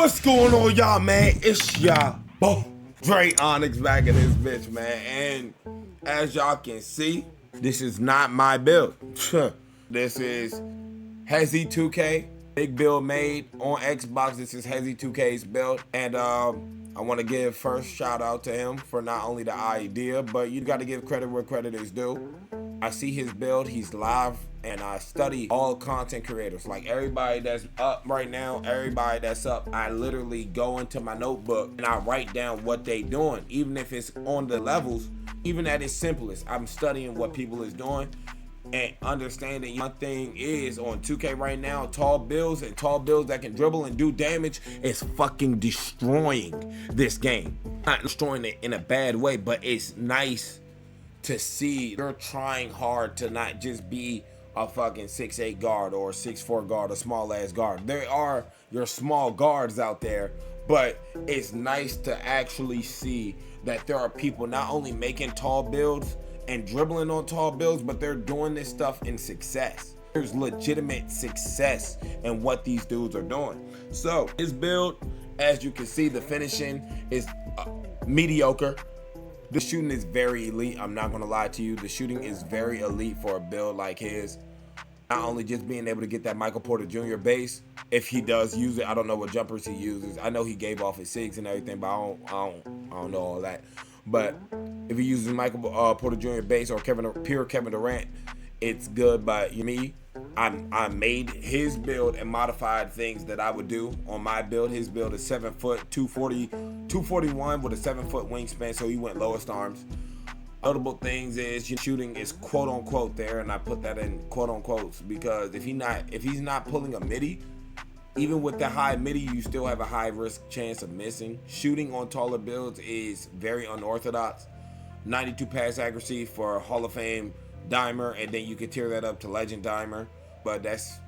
What's going on, y'all, man? It's y'all boy Dre ONYX back in this bitch, man. And as y'all can see, this is not my build. This is MYPLAYER big build made on Xbox. This is MYPLAYER2K's build, and I want to give first shout out to him for not only the idea, but you got to give credit where credit is due. I see his build, he's live, and I study all content creators. Like everybody that's up right now, everybody that's up, I literally go into my notebook and I write down what they doing, even if it's on the levels, even at its simplest. I'm studying what people is doing and understanding. One thing is on 2K right now, tall builds and tall builds that can dribble and do damage is fucking destroying this game. Not destroying it in a bad way, but it's nice to see they're trying hard to not just be a fucking 6'8" guard or 6'4" guard, a small ass guard. There are your small guards out there, but it's nice to actually see that there are people not only making tall builds and dribbling on tall builds, but they're doing this stuff in success. There's legitimate success in what these dudes are doing. So his build, as you can see, the finishing is mediocre. The shooting is very elite. I'm not gonna lie to you. The shooting is very elite for a build like his. Not only just being able to get that Michael Porter Jr. base, if he does use it. I don't know what jumpers he uses. I know he gave off his SIGs and everything, but I don't know all that. But if he uses Michael Porter Jr. base or pure Kevin Durant, it's good. But me, I made his build and modified things that I would do on my build. His build is 7 foot, 241 with a 7 foot wingspan, so he went lowest arms. Notable things is your shooting is quote unquote there, and I put that in quote unquotes because if he's not pulling a midi, even with the high midi, you still have a high risk chance of missing. Shooting on taller builds is very unorthodox. 92 pass accuracy for Hall of Fame dimer, and then you can tear that up to legend dimer, but that's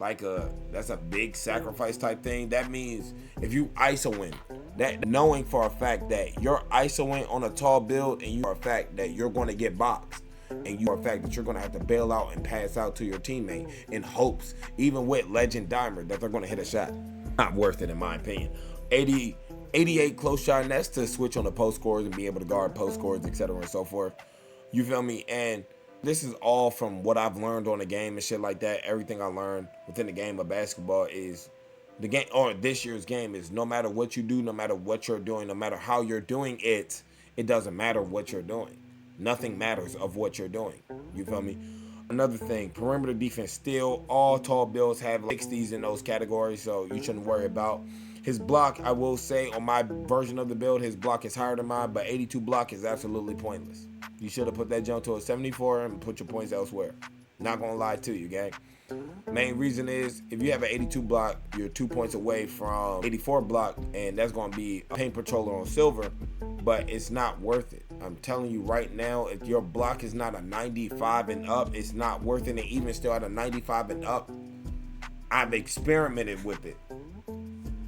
a big sacrifice type thing. That means if you ISO in, that knowing for a fact that you're ISO-ing on a tall build and you are a fact that you're going to get boxed, and you are a fact that you're going to have to bail out and pass out to your teammate in hopes, even with legend dimer, that they're going to hit a shot. Not worth it in my opinion. 88 close shot, and that's to switch on the post scores and be able to guard post scores, etc. and so forth. You feel me? And this is all from what I've learned on the game and shit like that. Everything I learned within the game of basketball is the game, or this year's game is, no matter what you do, no matter what you're doing, no matter how you're doing it, it doesn't matter what you're doing. Nothing matters of what you're doing. You feel me? Another thing, perimeter defense, still all tall builds have 60s in those categories, so you shouldn't worry about. His block, I will say, on my version of the build, his block is higher than mine, but 82 block is absolutely pointless. You should have put that jump to a 74 and put your points elsewhere. Not gonna lie to you, gang. Main reason is, if you have an 82 block, you're 2 points away from 84 block, and that's gonna be a paint patroller on silver, but it's not worth it. I'm telling you right now, if your block is not a 95 and up, it's not worth it. And even still at a 95 and up, I've experimented with it.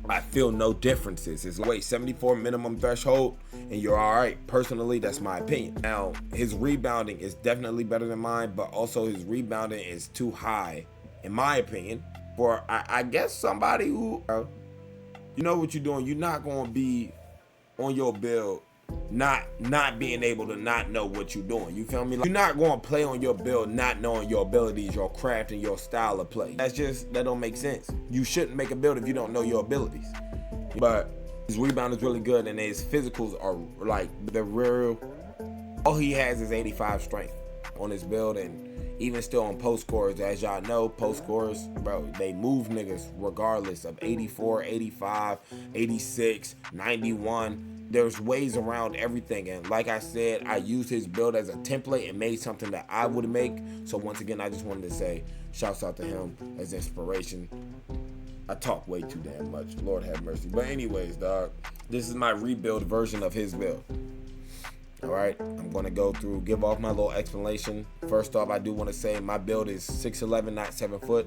I feel no differences. It's like 74 minimum threshold and you're all right. Personally, that's my opinion. Now, his rebounding is definitely better than mine, but also his rebounding is too high, in my opinion, for I guess somebody who, you know what you're doing. You're not going to be on your build not being able to not know what you're doing. You feel me? Like, you're not going to play on your build not knowing your abilities, your craft, and your style of play. That don't make sense. You shouldn't make a build if you don't know your abilities. But his rebound is really good, and his physicals are like the real. All he has is 85 strength on his build, and even still on post scores, as y'all know, post scores, bro, they move niggas regardless of 84, 85, 86, 91. There's ways around everything, and like I said, I used his build as a template and made something that I would make. So once again, I just wanted to say shouts out to him as inspiration. I talk way too damn much, Lord have mercy. But anyways, dog, this is my rebuild version of his build. All right, I'm gonna go through, give off my little explanation. First off, I do want to say my build is 6'11", not 7 foot.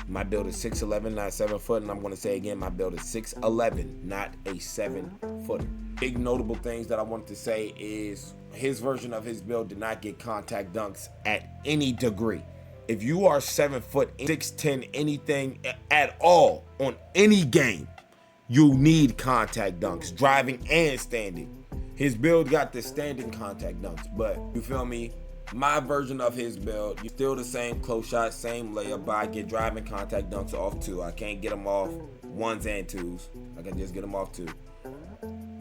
My build is 6'11", not 7 foot, and I'm going to say again, my build is 6'11", not a 7 footer. Big notable things that I wanted to say is his version of his build did not get contact dunks at any degree. If you are 7 foot, 6'10", anything at all on any game, you need contact dunks, driving and standing. His build got the standing contact dunks, but you feel me? My version of his build, you still the same close shot, same layup, but I get driving contact dunks off too. I can't get them off ones and twos. I can just get them off two.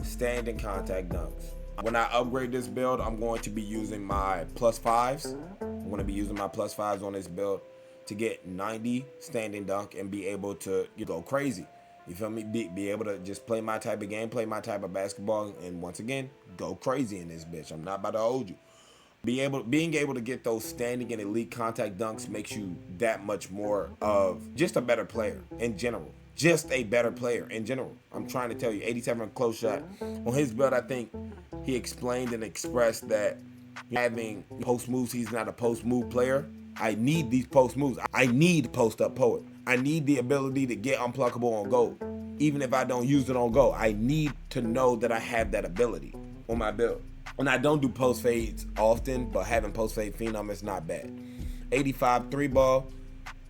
Standing contact dunks. When I upgrade this build, I'm going to be using my +5s. I'm going to be using my +5s on this build to get 90 standing dunk and be able to go crazy. You feel me? Be able to just play my type of game, play my type of basketball, and once again, go crazy in this bitch. I'm not about to hold you. Being able to get those standing and elite contact dunks makes you that much more of just a better player in general. Just a better player in general. I'm trying to tell you, 87 close shot. On his build, I think he explained and expressed that having post moves, he's not a post move player. I need these post moves. I need post up poet. I need the ability to get unpluckable on goal. Even if I don't use it on goal, I need to know that I have that ability on my build. And I don't do post fades often, but having post fade phenom is not bad. 85 3 ball.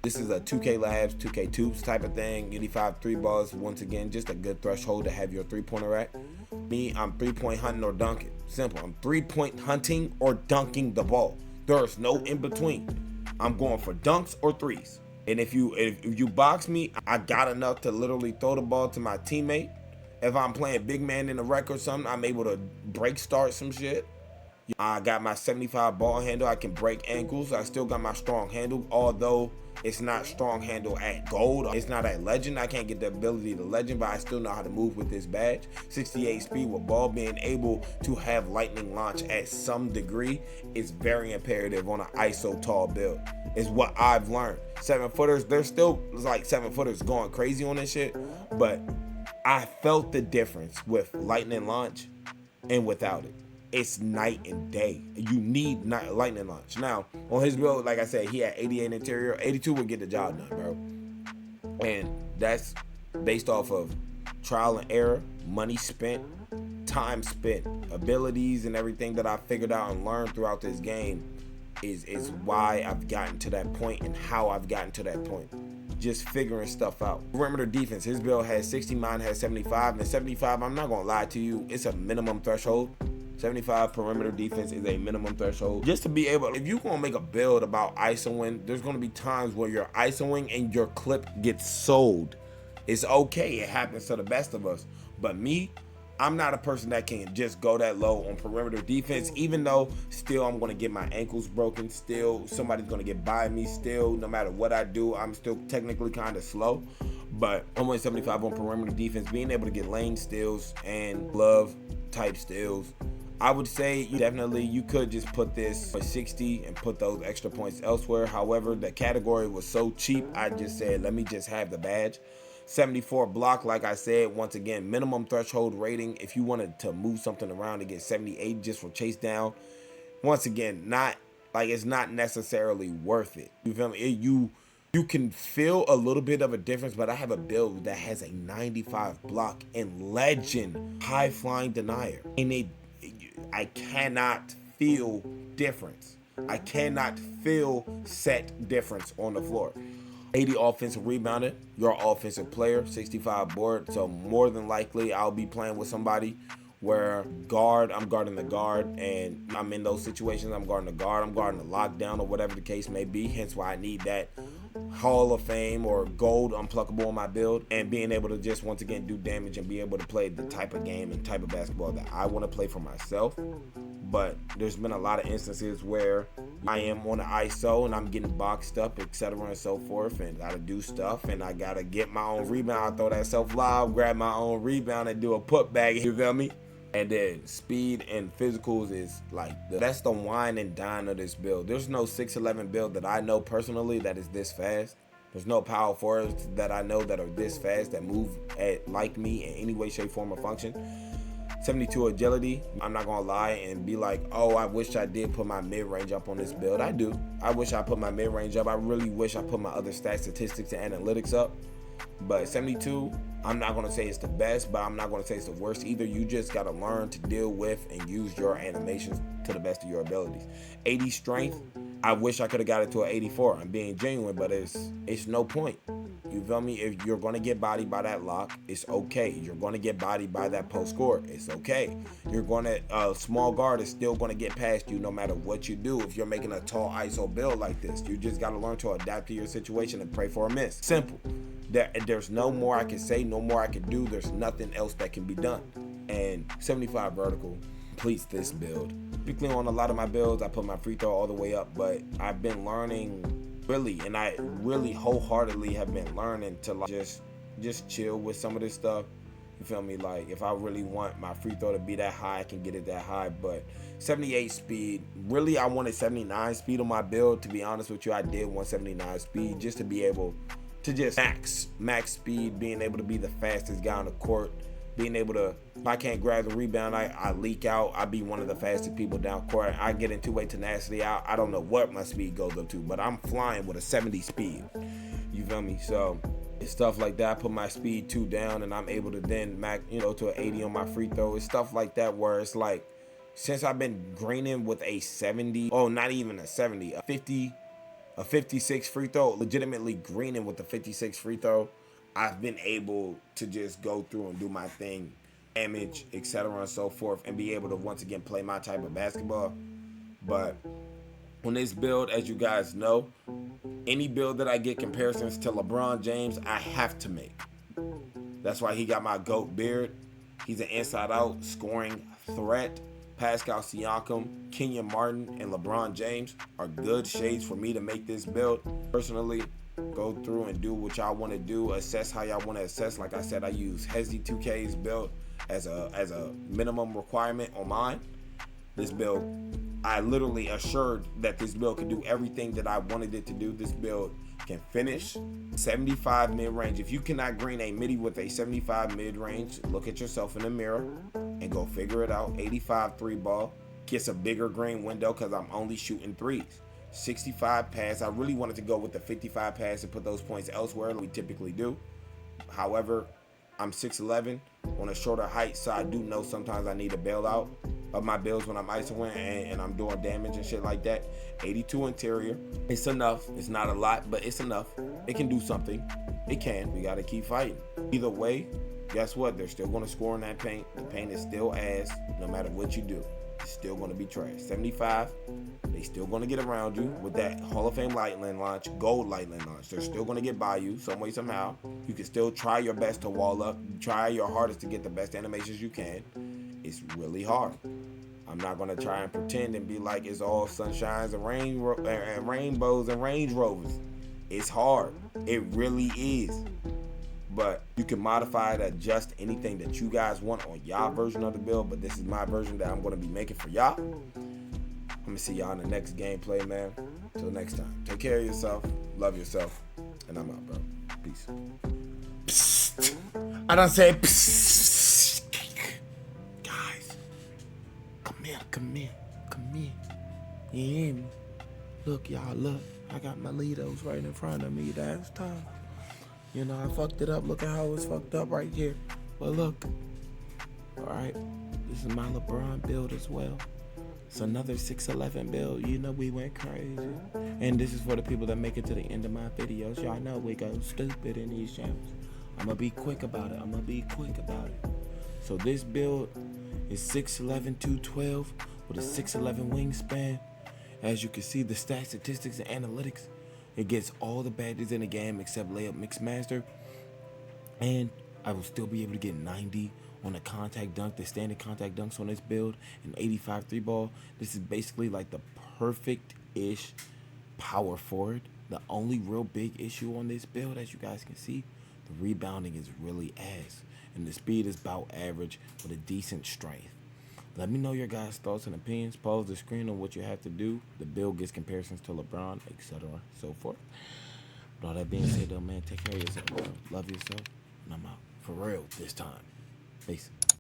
This is a 2K Labs, 2K Tubes type of thing. 85 3 balls, once again, just a good threshold to have your 3-pointer at. Me, I'm 3-point hunting or dunking. Simple. I'm 3-point hunting or dunking the ball. There's no in between. I'm going for dunks or threes. And if you box me, I got enough to literally throw the ball to my teammate. If I'm playing big man in the rec or something, I'm able to break start some shit. I got my 75 ball handle. I can break ankles. I still got my strong handle, although it's not strong handle at gold. It's not at legend. I can't get the ability to legend, but I still know how to move with this badge. 68 speed with ball. Being able to have lightning launch at some degree is very imperative on an ISO tall build. Is what I've learned. 7-footers, they're still like 7-footers going crazy on this shit, but I felt the difference with lightning launch and without it. It's night and day. You need lightning launch. Now, on his build, like I said, he had 88 interior. 82 would get the job done, bro. And that's based off of trial and error, money spent, time spent, abilities, and everything that I figured out and learned throughout this game is why I've gotten to that point and how I've gotten to that point. Just figuring stuff out. Perimeter defense, his build has 60, mine has 75, and 75, I'm not gonna lie to you, it's a minimum threshold. 75 perimeter defense is a minimum threshold. Just to be able, if you're gonna make a build about ISOing, there's gonna be times where you're ISOing and your clip gets sold. It's okay, it happens to the best of us. But me, I'm not a person that can just go that low on perimeter defense, even though still I'm gonna get my ankles broken, still somebody's gonna get by me, still no matter what I do, I'm still technically kind of slow. But I'm only 75 on perimeter defense, being able to get lane steals and glove type steals. I would say you could just put this for 60 and put those extra points elsewhere. However, the category was so cheap, I just said, let me just have the badge. 74 block, like I said, once again, minimum threshold rating. If you wanted to move something around to get 78 just for chase down, once again, it's not necessarily worth it. You feel me? You can feel a little bit of a difference, but I have a build that has a 95 block and legend high flying denier, and I cannot feel difference. I cannot feel set difference on the floor. 80 offensive rebounding, your offensive player, 65 board. So more than likely I'll be playing with somebody where guard, I'm guarding the guard, and I'm in those situations, I'm guarding the guard, I'm guarding the lockdown or whatever the case may be. Hence why I need that Hall of Fame or gold unpluckable on my build, and being able to just once again do damage and be able to play the type of game and type of basketball that I want to play for myself. But there's been a lot of instances where I am on the ISO and I'm getting boxed up, etc. and so forth, and gotta do stuff, and I gotta get my own rebound. I throw that self lob, grab my own rebound, and do a putback. You feel me? And then speed and physicals is like that's the wine and dine of this build. There's no 6'11" build that I know personally that is this fast. There's no power forwards that I know that are this fast that move like me in any way, shape, form, or function. 72 agility. I'm not gonna lie and be like, oh, I wish I did put my mid-range up on this build. I do. I wish I put my mid-range up. I really wish I put my other stats, statistics, and analytics up. But 72, I'm not going to say it's the best, but I'm not going to say it's the worst either. You just got to learn to deal with and use your animations to the best of your abilities. 80 strength, I wish I could have got it to an 84. I'm being genuine, but it's no point. You feel me? If you're going to get bodied by that lock, it's okay. You're going to get bodied by that post score, it's okay. You're going to, small guard is still going to get past you no matter what you do. If you're making a tall ISO build like this, you just got to learn to adapt to your situation and pray for a miss. Simple. There's no more I can say, no more I can do. There's nothing else that can be done. And 75 vertical completes this build. Typically on a lot of my builds, I put my free throw all the way up, but I've been learning really, and I really wholeheartedly have been learning to like just chill with some of this stuff. You feel me? Like if I really want my free throw to be that high, I can get it that high. But 78 speed, really I wanted 79 speed on my build. To be honest with you, I did want 79 speed just to be able to just max speed, being able to be the fastest guy on the court. Being able to, if I can't grab the rebound, I leak out. I be one of the fastest people down court. I get in two-way tenacity. I don't know what my speed goes up to, but I'm flying with a 70 speed. You feel me? So it's stuff like that. I put my speed 2 down, and I'm able to then max, to an 80 on my free throw. It's stuff like that where it's like, since I've been greening with a 70, oh, not even a 70, a 56 free throw, legitimately greening with the 56 free throw, I've been able to just go through and do my thing, damage, etc. and so forth, and be able to once again play my type of basketball. But on this build, as you guys know, any build that I get comparisons to LeBron James, I have to make. That's why he got my GOAT beard. He's an inside-out scoring threat. Pascal Siakam, Kenyon Martin, and LeBron James are good shades for me to make this build. Personally, go through and do what y'all want to do, assess how y'all want to assess. Like I said, I use Hezzy2K's build as a minimum requirement on mine. This build, I literally assured that this build could do everything that I wanted it to do. This build can finish 75 mid-range. If you cannot green a midi with a 75 mid-range, look at yourself in the mirror and go figure it out. 85 3 ball gets a bigger green window because I'm only shooting threes. 65 pass. I really wanted to go with the 55 pass and put those points elsewhere like we typically do. However, I'm 6'11", on a shorter height, so I do know sometimes I need to bail out of my builds when I'm isoing and I'm doing damage and shit like that. 82 interior. It's enough. It's not a lot, but it's enough. It can do something. It can. We got to keep fighting. Either way, guess what? They're still going to score in that paint. The paint is still ass no matter what you do. It's still going to be trash. 75, they still going to get around you with that Hall of Fame Lightning launch, gold Lightning launch. They're still going to get by you some way, somehow. You can still try your best to wall up. Try your hardest to get the best animations you can. It's really hard. I'm not going to try and pretend and be like it's all sunshines and rainbows and Range Rovers. It's hard. It really is. But you can modify it, adjust anything that you guys want on y'all version of the build. But this is my version that I'm going to be making for y'all. I'm going to see y'all in the next gameplay, man. Till next time. Take care of yourself. Love yourself. And I'm out, bro. Peace. Psst. I done said psst. Guys. Come here. You hear me? Look, y'all, look. I got my Litos right in front of me. That's time. I fucked it up. Look at how it's fucked up right here. But look. Alright. This is my LeBron build as well. It's another 6'11 build. We went crazy. And this is for the people that make it to the end of my videos. Y'all know we go stupid in these channels. I'm going to be quick about it. So this build is 6'11", 212 with a 6'11 wingspan. As you can see, the stats, statistics, and analytics. It gets all the badges in the game except layup mix master. And I will still be able to get 90 on the contact dunk, the standard contact dunks on this build, and 85 3 ball. This is basically like the perfect-ish power forward. The only real big issue on this build, as you guys can see, the rebounding is really ass. And the speed is about average with a decent strength. Let me know your guys' thoughts and opinions. Pause the screen on what you have to do. The build gets comparisons to LeBron, etc. so forth. But all that being said, though, man, take care of yourself, bro. Love yourself. And I'm out. For real this time. Peace.